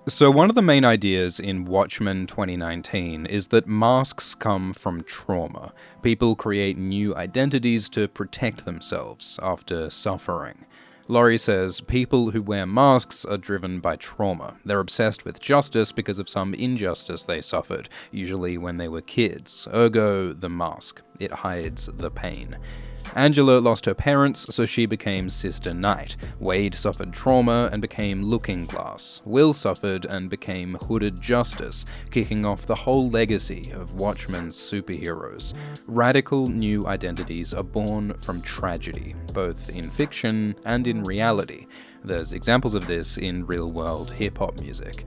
So one of the main ideas in Watchmen 2019 is that masks come from trauma. People create new identities to protect themselves after suffering. Laurie says people who wear masks are driven by trauma. They're obsessed with justice because of some injustice they suffered, usually when they were kids. Ergo, the mask. It hides the pain. Angela lost her parents, so she became Sister Night. Wade suffered trauma and became Looking Glass. Will suffered and became Hooded Justice, kicking off the whole legacy of Watchmen's superheroes. Radical new identities are born from tragedy, both in fiction and in reality. There's examples of this in real-world hip-hop music.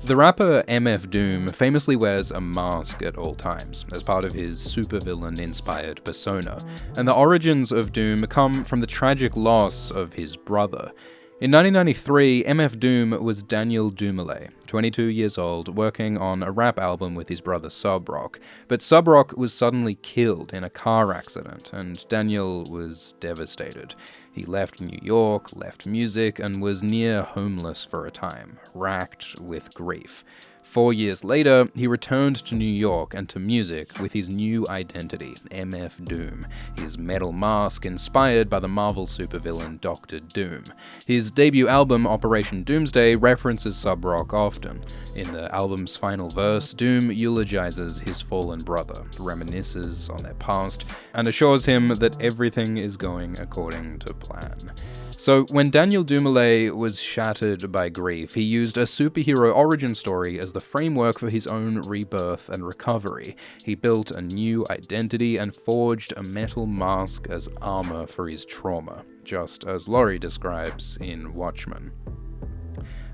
The rapper MF Doom famously wears a mask at all times, as part of his supervillain-inspired persona, and the origins of Doom come from the tragic loss of his brother. In 1993, MF Doom was Daniel Dumoulin, 22 years old, working on a rap album with his brother Sub Rock, but Sub Rock was suddenly killed in a car accident, and Daniel was devastated. He left New York, left music, and was near homeless for a time, racked with grief. 4 years later, he returned to New York and to music with his new identity, MF Doom, his metal mask inspired by the Marvel supervillain Doctor Doom. His debut album, Operation Doomsday, references Sub Rock often. In the album's final verse, Doom eulogizes his fallen brother, reminisces on their past, and assures him that everything is going according to plan. So, when Daniel Dumoulin was shattered by grief, he used a superhero origin story as the framework for his own rebirth and recovery. He built a new identity and forged a metal mask as armor for his trauma, just as Laurie describes in Watchmen.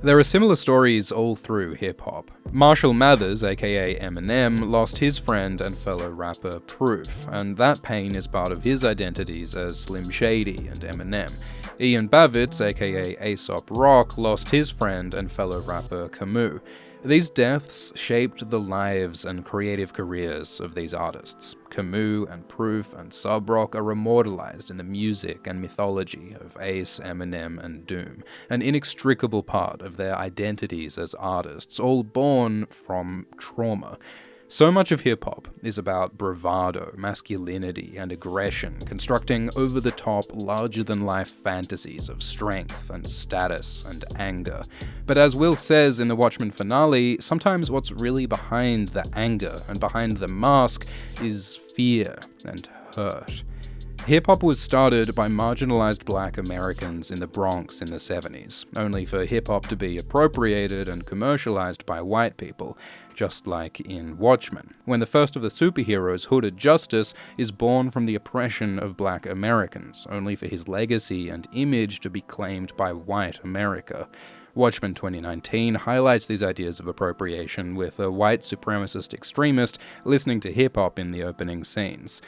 There are similar stories all through hip-hop. Marshall Mathers, aka Eminem, lost his friend and fellow rapper Proof, and that pain is part of his identities as Slim Shady and Eminem. Ian Bavitz, aka Aesop Rock, lost his friend and fellow rapper Camus. These deaths shaped the lives and creative careers of these artists. Camus and Proof and Sub Rock are immortalized in the music and mythology of Ace, Eminem, and Doom, an inextricable part of their identities as artists, all born from trauma. So much of hip-hop is about bravado, masculinity, and aggression, constructing over-the-top, larger-than-life fantasies of strength and status and anger. But as Will says in the Watchmen finale, sometimes what's really behind the anger and behind the mask is fear and hurt. Hip-hop was started by marginalized black Americans in the Bronx in the 70s, only for hip-hop to be appropriated and commercialized by white people, just like in Watchmen, when the first of the superheroes, Hooded Justice, is born from the oppression of black Americans, only for his legacy and image to be claimed by white America. Watchmen 2019 highlights these ideas of appropriation with a white supremacist extremist listening to hip-hop in the opening scenes.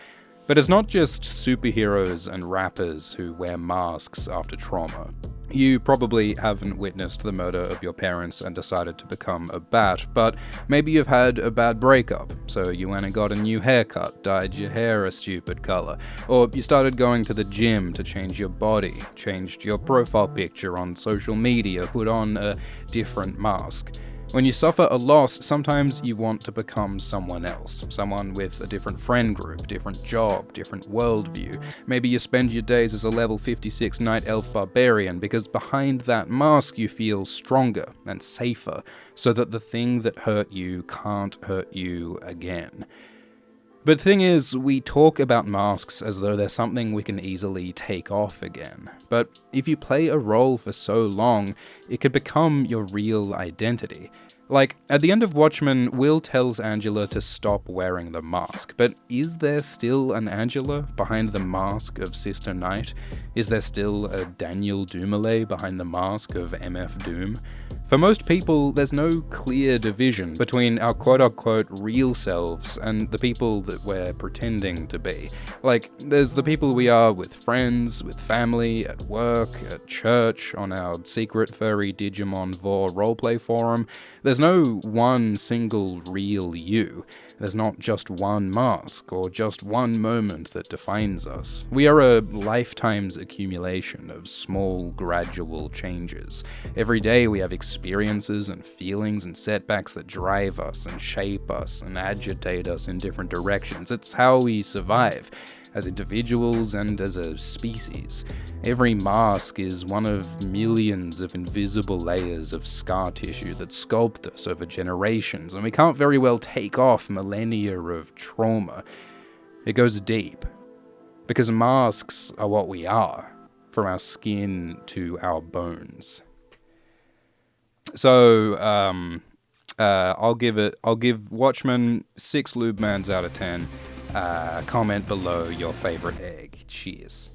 But it's not just superheroes and rappers who wear masks after trauma. You probably haven't witnessed the murder of your parents and decided to become a bat, but maybe you've had a bad breakup, so you went and got a new haircut, dyed your hair a stupid color, or you started going to the gym to change your body, changed your profile picture on social media, put on a different mask. When you suffer a loss, sometimes you want to become someone else, someone with a different friend group, different job, different worldview. Maybe you spend your days as a level 56 Night Elf Barbarian because behind that mask you feel stronger and safer, so that the thing that hurt you can't hurt you again. But the thing is, we talk about masks as though they're something we can easily take off again. But if you play a role for so long, it could become your real identity. Like, at the end of Watchmen, Will tells Angela to stop wearing the mask, but is there still an Angela behind the mask of Sister Night? Is there still a Daniel Dumoulin behind the mask of MF Doom? For most people, there's no clear division between our quote-unquote real selves and the people that we're pretending to be. Like, there's the people we are with friends, with family, at work, at church, on our secret furry Digimon Vor roleplay forum. There's There's no one single real you. There's not just one mask or just one moment that defines us. We are a lifetime's accumulation of small, gradual changes. Every day we have experiences and feelings and setbacks that drive us and shape us and agitate us in different directions. It's how we survive, as individuals and as a species. Every mask is one of millions of invisible layers of scar tissue that sculpt us over generations, and we can't very well take off millennia of trauma. It goes deep, because masks are what we are, from our skin to our bones. So, I'll give Watchmen 6 Lube Mans out of 10. Comment below your favorite egg. Cheers.